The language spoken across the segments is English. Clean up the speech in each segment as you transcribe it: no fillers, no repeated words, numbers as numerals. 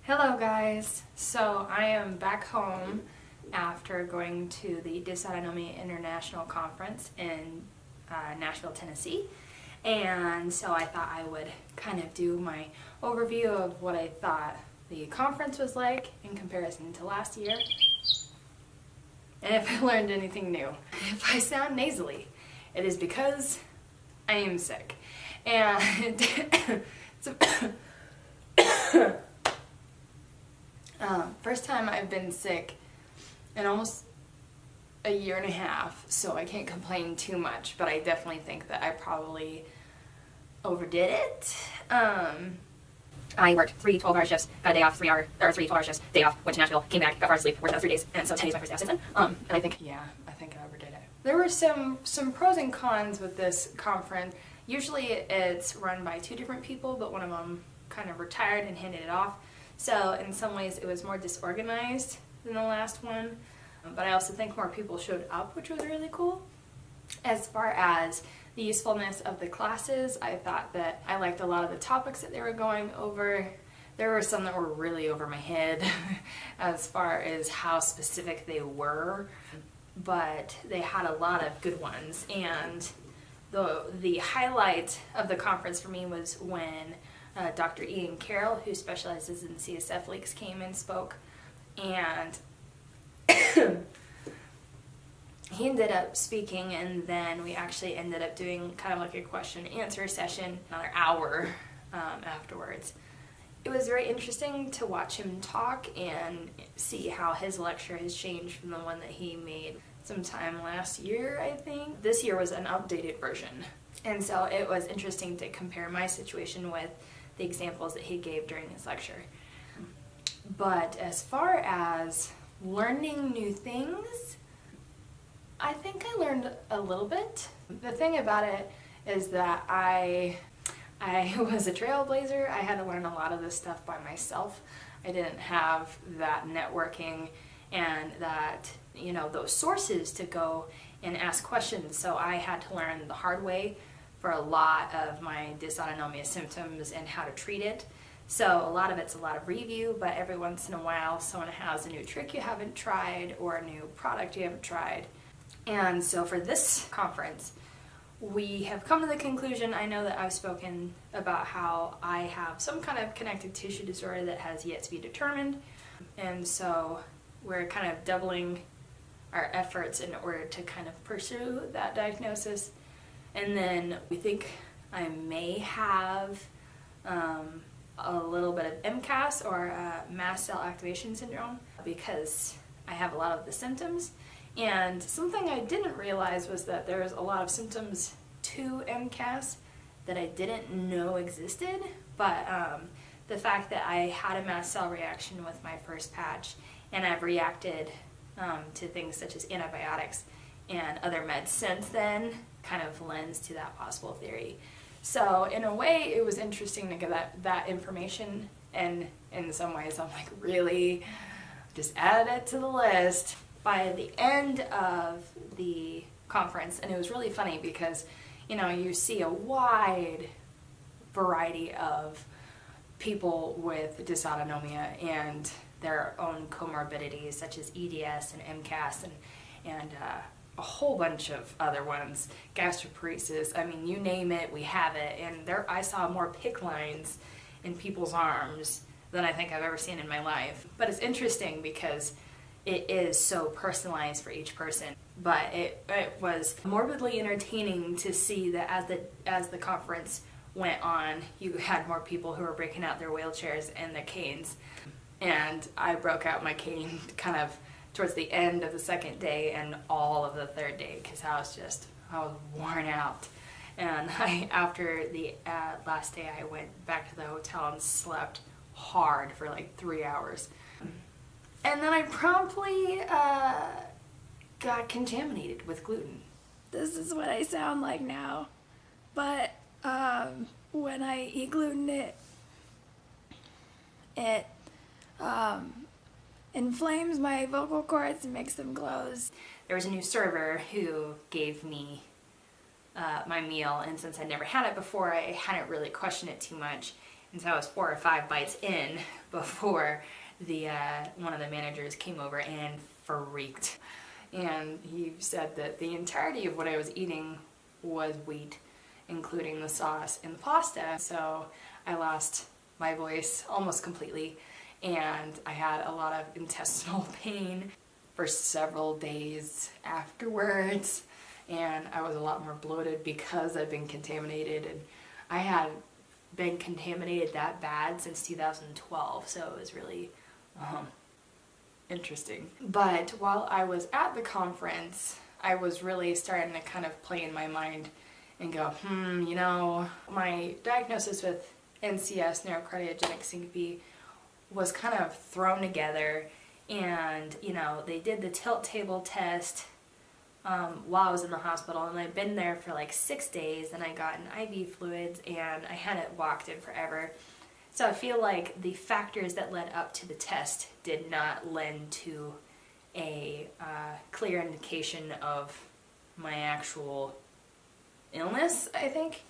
Hello guys! So I am back home after going to the Dysautonomia International Conference in Nashville, Tennessee. And so I thought I would kind of do my overview of what I thought the conference was like in comparison to last year. And if I learned anything new. If I sound nasally, it is because I am sick. And first time I've been sick in almost a year and a half, so I can't complain too much, but I definitely think that I probably overdid it. I worked 3 12-hour shifts, got a day off, 3 12-hour shifts, day off, went to Nashville, came back, got far asleep, worked out 3 days, and so today's my first day off since then. And I think I overdid it. There were some pros and cons with this conference. Usually it's run by 2 different people, but one of them kind of retired and handed it off. So in some ways it was more disorganized than the last one, but I also think more people showed up, which was really cool. As far as the usefulness of the classes, I thought that I liked a lot of the topics that they were going over. There were some that were really over my head as far as how specific they were, but they had a lot of good ones. And the highlight of the conference for me was when Dr. Ian Carroll, who specializes in CSF leaks, came and spoke, and he ended up speaking, and then we actually ended up doing kind of like a question and answer session, another hour afterwards. It was very interesting to watch him talk and see how his lecture has changed from the one that he made sometime last year, I think. This year was an updated version, and so it was interesting to compare my situation with the examples that he gave during his lecture. But as far as learning new things, I think I learned a little bit. The thing about it is that I was a trailblazer. I had to learn a lot of this stuff by myself. I didn't have that networking and that, those sources to go and ask questions. So I had to learn the hard way for a lot of my dysautonomia symptoms and how to treat it. So a lot of it's a lot of review, but every once in a while someone has a new trick you haven't tried or a new product you haven't tried. And so for this conference, we have come to the conclusion, I know that I've spoken about how I have some kind of connective tissue disorder that has yet to be determined. And so we're kind of doubling our efforts in order to kind of pursue that diagnosis. And then we think I may have a little bit of MCAS, or mast cell activation syndrome, because I have a lot of the symptoms. And something I didn't realize was that there's a lot of symptoms to MCAS that I didn't know existed, but the fact that I had a mast cell reaction with my first patch, and I've reacted to things such as antibiotics and other meds since then, kind of lends to that possible theory. So in a way it was interesting to get that information, and in some ways I'm like, really? Just add it to the list. By the end of the conference, and it was really funny because you see a wide variety of people with dysautonomia and their own comorbidities such as EDS and MCAS and a whole bunch of other ones, gastroparesis, you name it, we have it. And I saw more PICC lines in people's arms than I think I've ever seen in my life. But it's interesting because it is so personalized for each person. But it was morbidly entertaining to see that as the conference went on, you had more people who were breaking out their wheelchairs and their canes. And I broke out my cane kind of towards the end of the second day and all of the third day, because I was worn out. And after the last day, I went back to the hotel and slept hard for like 3 hours. And then I promptly got contaminated with gluten. This is what I sound like now, but when I eat gluten, it inflames my vocal cords and makes them close. There was a new server who gave me my meal, and since I'd never had it before, I hadn't really questioned it too much. And so I was 4 or 5 bites in before the one of the managers came over and freaked. And he said that the entirety of what I was eating was wheat, including the sauce and the pasta. So I lost my voice almost completely, and I had a lot of intestinal pain for several days afterwards, and I was a lot more bloated because I'd been contaminated, and I had been contaminated that bad since 2012, so it was really interesting. But while I was at the conference, I was really starting to kind of play in my mind and go, you know, my diagnosis with NCS, neurocardiogenic syncope, was kind of thrown together, and, you know, they did the tilt table test while I was in the hospital, and I'd been there for like 6 days, and I got an IV fluids, and I hadn't walked in forever. So I feel like the factors that led up to the test did not lend to a clear indication of my actual illness, I think.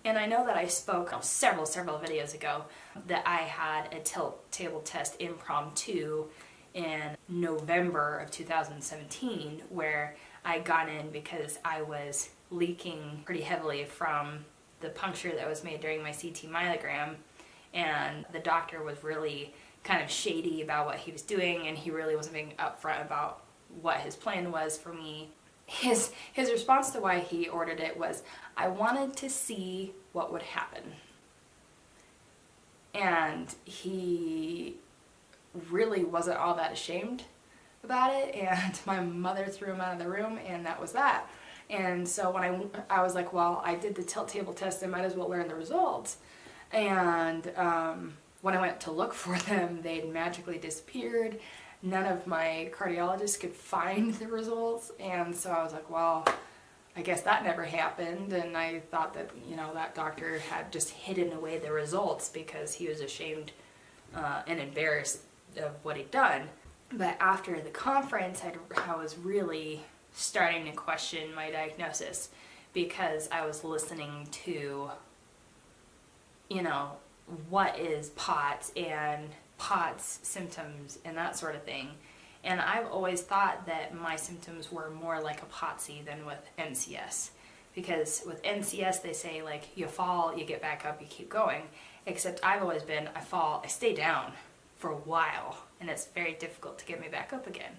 And I know that I spoke several videos ago that I had a tilt table test impromptu in November of 2017, where I got in because I was leaking pretty heavily from the puncture that was made during my CT myelogram, and the doctor was really kind of shady about what he was doing, and he really wasn't being upfront about what his plan was for me. His response to why he ordered it was, I wanted to see what would happen. And he really wasn't all that ashamed about it, and my mother threw him out of the room, and that was that. And so when I was like, well, I did the tilt table test, I might as well learn the results. And when I went to look for them, they'd magically disappeared. None of my cardiologists could find the results, and so I was like, well, I guess that never happened. And I thought that, you know, that doctor had just hidden away the results because he was ashamed and embarrassed of what he'd done. But after the conference, I was really starting to question my diagnosis, because I was listening to, you know, what is POTS and POTS symptoms and that sort of thing. And I've always thought that my symptoms were more like a POTSy than with NCS. Because with NCS, they say, like, you fall, you get back up, you keep going. Except I've always been, I fall, I stay down for a while, and it's very difficult to get me back up again.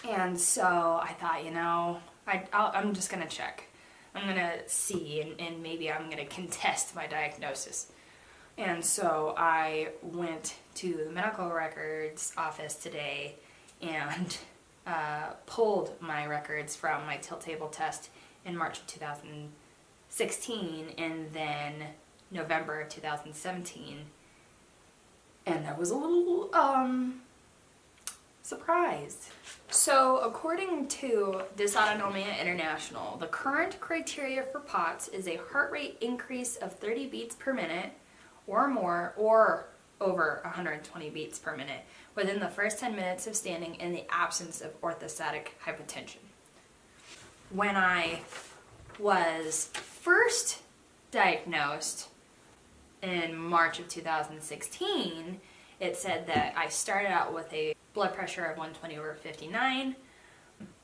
And so I thought, you know, I'm just going to check. I'm going to see, and maybe I'm going to contest my diagnosis. And so I went to the medical records office today and pulled my records from my tilt table test in March of 2016 and then November of 2017. And I was a little surprised. So according to Dysautonomia International, the current criteria for POTS is a heart rate increase of 30 beats per minute or more, or over 120 beats per minute within the first 10 minutes of standing in the absence of orthostatic hypotension. When I was first diagnosed in March of 2016, it said that I started out with a blood pressure of 120/59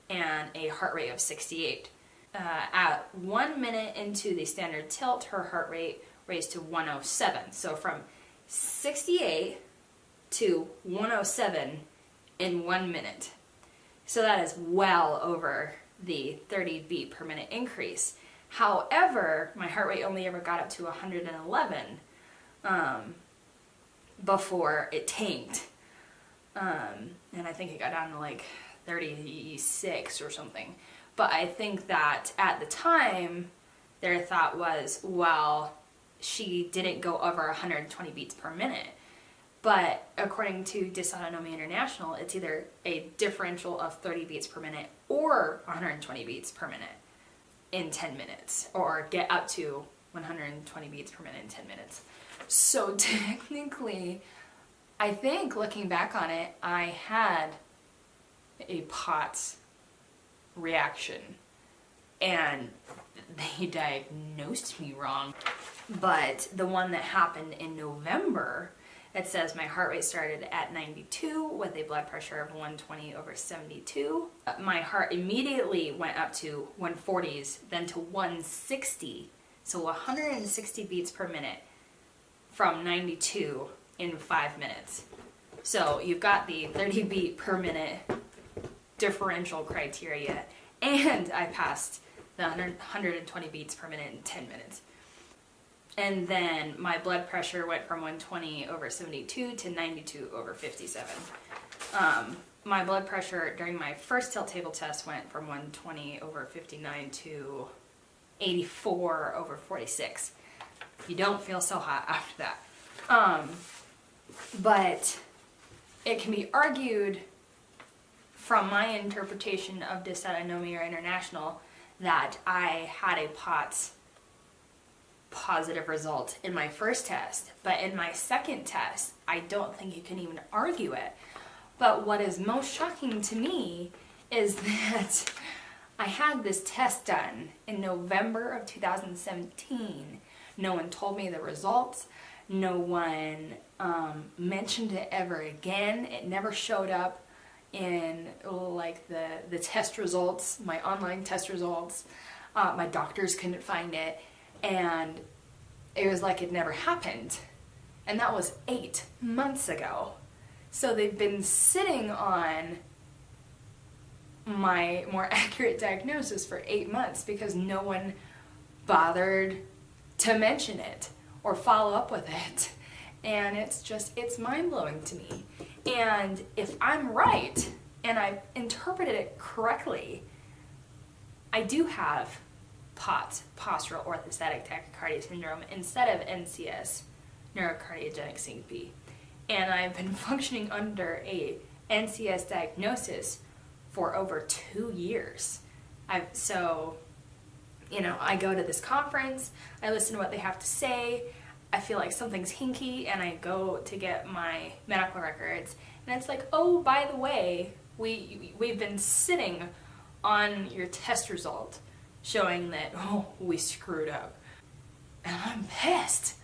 and a heart rate of 68. At 1 minute into the standard tilt, her heart rate raised to 107. So from 68 to 107 in 1 minute. So that is well over the 30 beat per minute increase. However, my heart rate only ever got up to 111 before it tanked. And I think it got down to like 36 or something. But I think that at the time, their thought was, well, she didn't go over 120 beats per minute. But according to Dysautonomia International, it's either a differential of 30 beats per minute or 120 beats per minute in 10 minutes, or get up to 120 beats per minute in 10 minutes. So technically, I think looking back on it, I had a POTS reaction and they diagnosed me wrong. But the one that happened in November, it says my heart rate started at 92 with a blood pressure of 120/72. My heart immediately went up to 140s, then to 160. So 160 beats per minute from 92 in 5 minutes. So you've got the 30 beat per minute differential criteria, and I passed the 120 beats per minute in 10 minutes. And then my blood pressure went from 120/72 to 92/57. My blood pressure during my first tilt table test went from 120/59 to 84/46. You don't feel so hot after that. But it can be argued from my interpretation of Dysautonomia International that I had a POTS positive result in my first test, but in my second test, I don't think you can even argue it. But what is most shocking to me is that I had this test done in November of 2017. No one told me the results. No one mentioned it ever again. It never showed up in like the test results, my online test results. My doctors couldn't find it, and it was like it never happened. And that was 8 months ago. So they've been sitting on my more accurate diagnosis for 8 months because no one bothered to mention it or follow up with it. And it's mind-blowing to me. And if I'm right and I interpreted it correctly, I do have POTS, postural orthostatic tachycardia syndrome, instead of NCS, neurocardiogenic syncope. And I've been functioning under a NCS diagnosis for over 2 years. I go to this conference, I listen to what they have to say, I feel like something's hinky, and I go to get my medical records, and it's like, oh, by the way, we've been sitting on your test result showing that, we screwed up. And I'm pissed.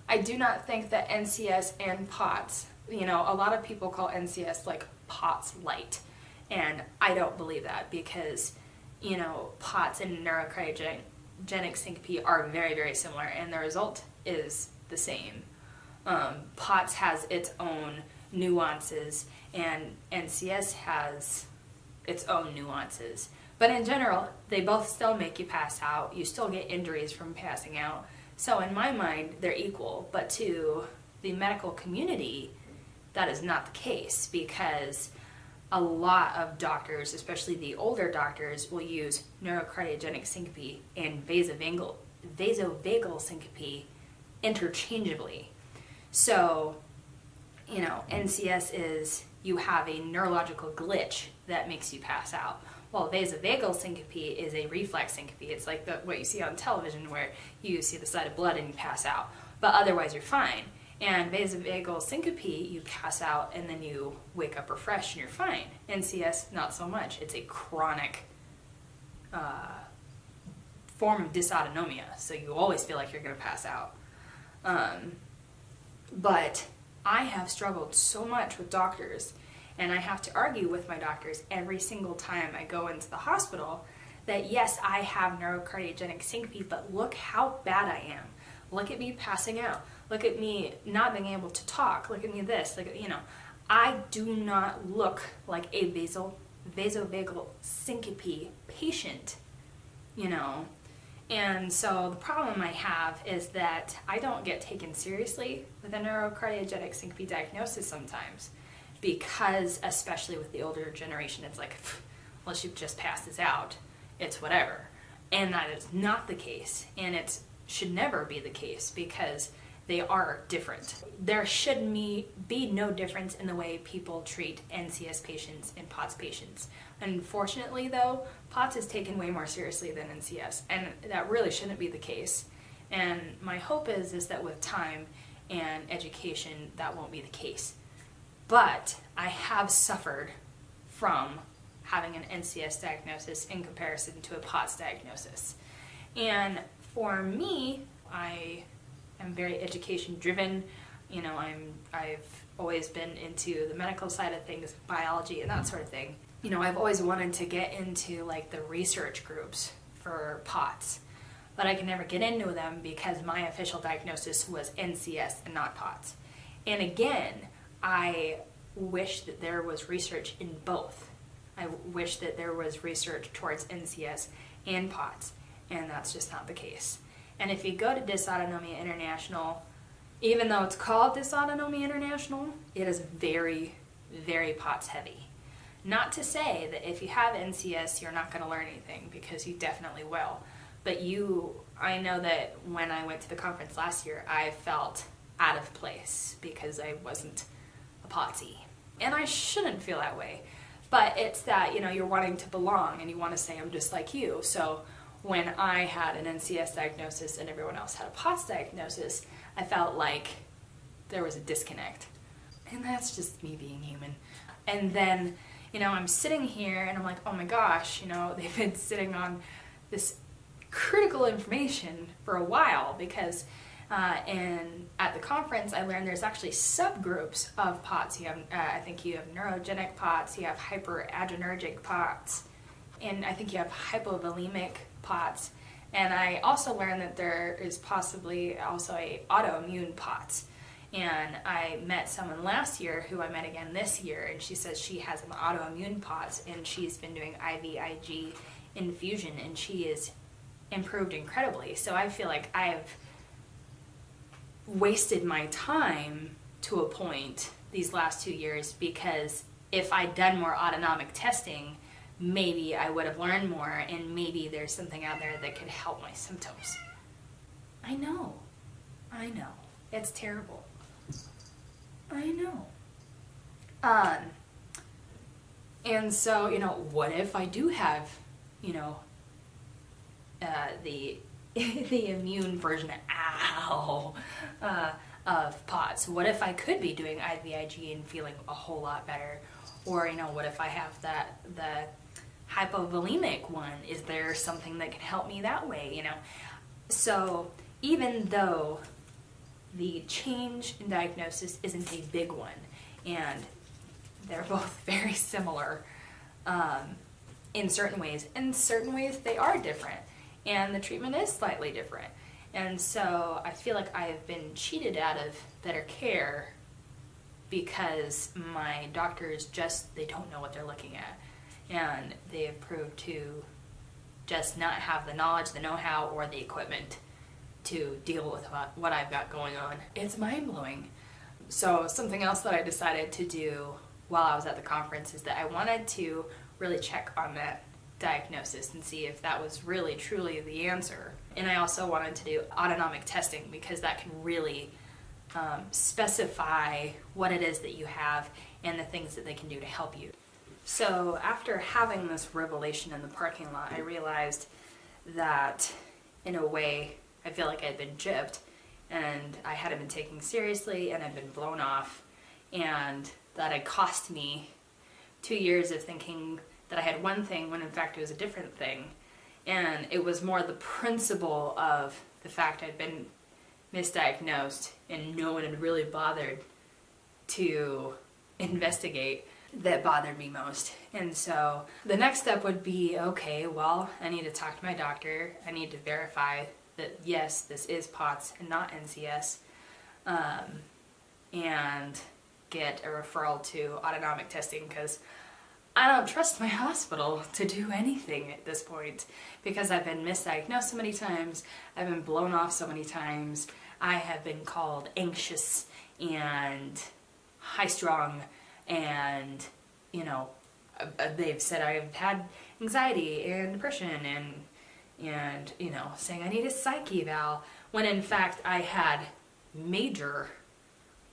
I do not think that NCS and POTS, a lot of people call NCS like POTS light, and I don't believe that because, POTS and neurocardiogenic syncope are very, very similar, and the result is the same. POTS has its own nuances, and NCS has its own nuances. But in general, they both still make you pass out. You still get injuries from passing out. So in my mind, they're equal. But to the medical community, that is not the case, because a lot of doctors, especially the older doctors, will use neurocardiogenic syncope and vasovagal syncope interchangeably. So, NCS is you have a neurological glitch that makes you pass out. Well, vasovagal syncope is a reflex syncope. It's like what you see on television where you see the sight of blood and you pass out. But otherwise you're fine. And vasovagal syncope, you pass out and then you wake up refreshed and you're fine. NCS, not so much. It's a chronic form of dysautonomia. So you always feel like you're going to pass out. But I have struggled so much with doctors, and I have to argue with my doctors every single time I go into the hospital that yes, I have neurocardiogenic syncope, but look how bad I am. Look at me passing out. Look at me not being able to talk. Look at me this. I do not look like a vasovagal syncope patient, And so the problem I have is that I don't get taken seriously with a neurocardiogenic syncope diagnosis sometimes, because especially with the older generation, it's like, well, she just passed this out, it's whatever. And that is not the case, and it should never be the case, because they are different. There should be no difference in the way people treat NCS patients and POTS patients. Unfortunately, though, POTS is taken way more seriously than NCS, and that really shouldn't be the case. And my hope is that with time and education, that won't be the case. But I have suffered from having an NCS diagnosis in comparison to a POTS diagnosis. And for me, I am very education driven. You know, I've always been into the medical side of things, biology and that sort of thing. You know, I've always wanted to get into like the research groups for POTS, but I could never get into them because my official diagnosis was NCS and not POTS. And again, I wish that there was research in both. I wish that there was research towards NCS and POTS, and that's just not the case. And if you go to Dysautonomia International, even though it's called Dysautonomia International, it is very, very POTS heavy. Not to say that if you have NCS, you're not going to learn anything, because you definitely will. But I know that when I went to the conference last year, I felt out of place because I wasn't a POTSy. And I shouldn't feel that way. But it's that, you know, you're wanting to belong and you want to say, I'm just like you. So when I had an NCS diagnosis and everyone else had a POTS diagnosis, I felt like there was a disconnect. And that's just me being human. And then, you know, I'm sitting here and I'm like, oh my gosh, you know, they've been sitting on this critical information for a while, because and at the conference I learned there's actually subgroups of POTS. You have, I think you have neurogenic POTS, you have hyperadrenergic POTS, and I think you have hypovolemic POTS. And I also learned that there is possibly also a autoimmune POTS. And I met someone last year who I met again this year, and she says she has an autoimmune POTS, and she's been doing IVIG infusion, and she is improved incredibly. So I feel like I've wasted my time to a point these last 2 years, because if I'd done more autonomic testing, maybe I would have learned more, and maybe there's something out there that could help my symptoms. I know. It's terrible. I know. And so, you know, what if I do have, you know, the immune version of POTS? What if I could be doing IVIG and feeling a whole lot better? Or, you know, what if I have the hypovolemic one? Is there something that can help me that way, you know? So even though the change in diagnosis isn't a big one, and they're both very similar in certain ways they are different, and the treatment is slightly different. And so I feel like I have been cheated out of better care because my doctors they don't know what they're looking at. And they have proved to just not have the knowledge, the know-how, or the equipment to deal with what I've got going on. It's mind-blowing. So something else that I decided to do while I was at the conference is that I wanted to really check on that diagnosis and see if that was really truly the answer. And I also wanted to do autonomic testing, because that can really specify what it is that you have and the things that they can do to help you. So after having this revelation in the parking lot, I realized that in a way I feel like I'd been gypped, and I hadn't been taken seriously, and I'd been blown off, and that had cost me 2 years of thinking that I had one thing when in fact it was a different thing. And it was more the principle of the fact I'd been misdiagnosed and no one had really bothered to investigate that bothered me most. And so the next step would be, okay, well, I need to talk to my doctor. I need to verify that yes, this is POTS and not NCS, and get a referral to autonomic testing, because I don't trust my hospital to do anything at this point, because I've been misdiagnosed so many times, I've been blown off so many times, I have been called anxious and high-strung, and, you know, they've said I've had anxiety and depression and you know, saying I need a psych eval, when in fact I had major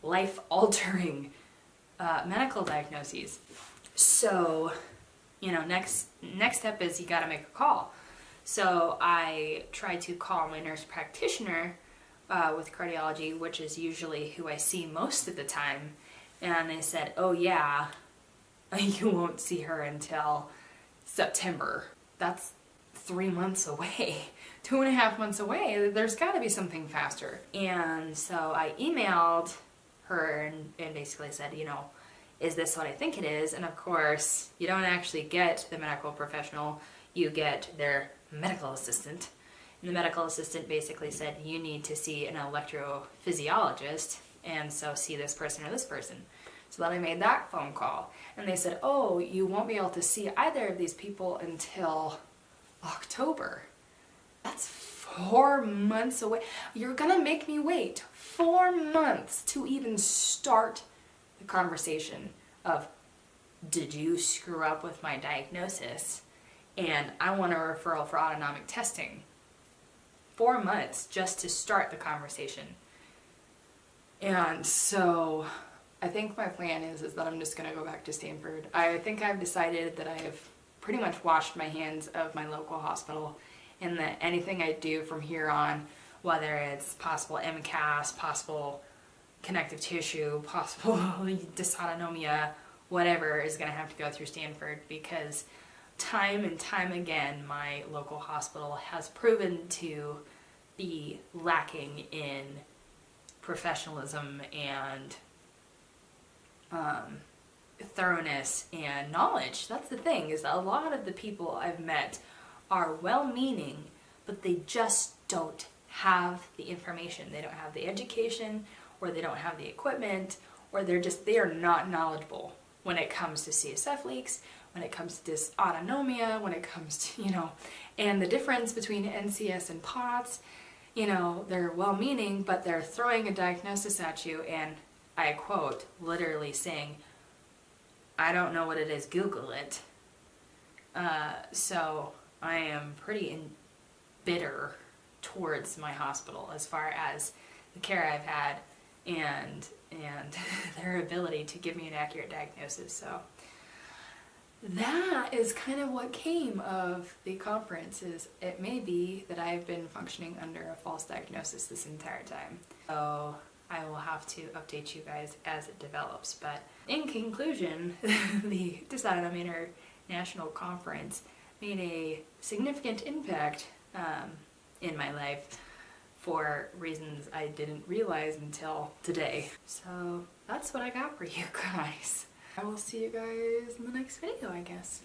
life-altering medical diagnoses. So, you know, next step is you gotta make a call. So I tried to call my nurse practitioner with cardiology, which is usually who I see most of the time, and they said, oh yeah, you won't see her until September. That's 3 months away, 2.5 months away. There's got to be something faster. And so I emailed her and basically said, you know, is this what I think it is? And of course, you don't actually get the medical professional, you get their medical assistant. And the medical assistant basically said, you need to see an electrophysiologist, and so see this person or this person. So then I made that phone call, and they said, oh, you won't be able to see either of these people until October. That's 4 months away. You're gonna make me wait 4 months to even start the conversation of, did you screw up with my diagnosis? And I want a referral for autonomic testing. 4 months just to start the conversation. And so I think my plan is that I'm just going to go back to Stanford. I think I've decided that I have pretty much washed my hands of my local hospital, and that anything I do from here on, whether it's possible MCAS, possible connective tissue, possible dysautonomia, whatever, is going to have to go through Stanford, because time and time again my local hospital has proven to be lacking in professionalism and thoroughness and knowledge. That's the thing, is that a lot of the people I've met are well-meaning, but they just don't have the information. They don't have the education, or they don't have the equipment, or they are not knowledgeable when it comes to CSF leaks, when it comes to dysautonomia, when it comes to, you know, and the difference between NCS and POTS. You know, they're well-meaning, but they're throwing a diagnosis at you, and I quote, literally saying, I don't know what it is, Google it. So I am pretty bitter towards my hospital as far as the care I've had and their ability to give me an accurate diagnosis. So that is kind of what came of the conference. Is it may be that I've been functioning under a false diagnosis this entire time. So I will have to update you guys as it develops. But in conclusion, the Dysautonomia National Conference made a significant impact in my life for reasons I didn't realize until today. So that's what I got for you guys. I will see you guys in the next video, I guess.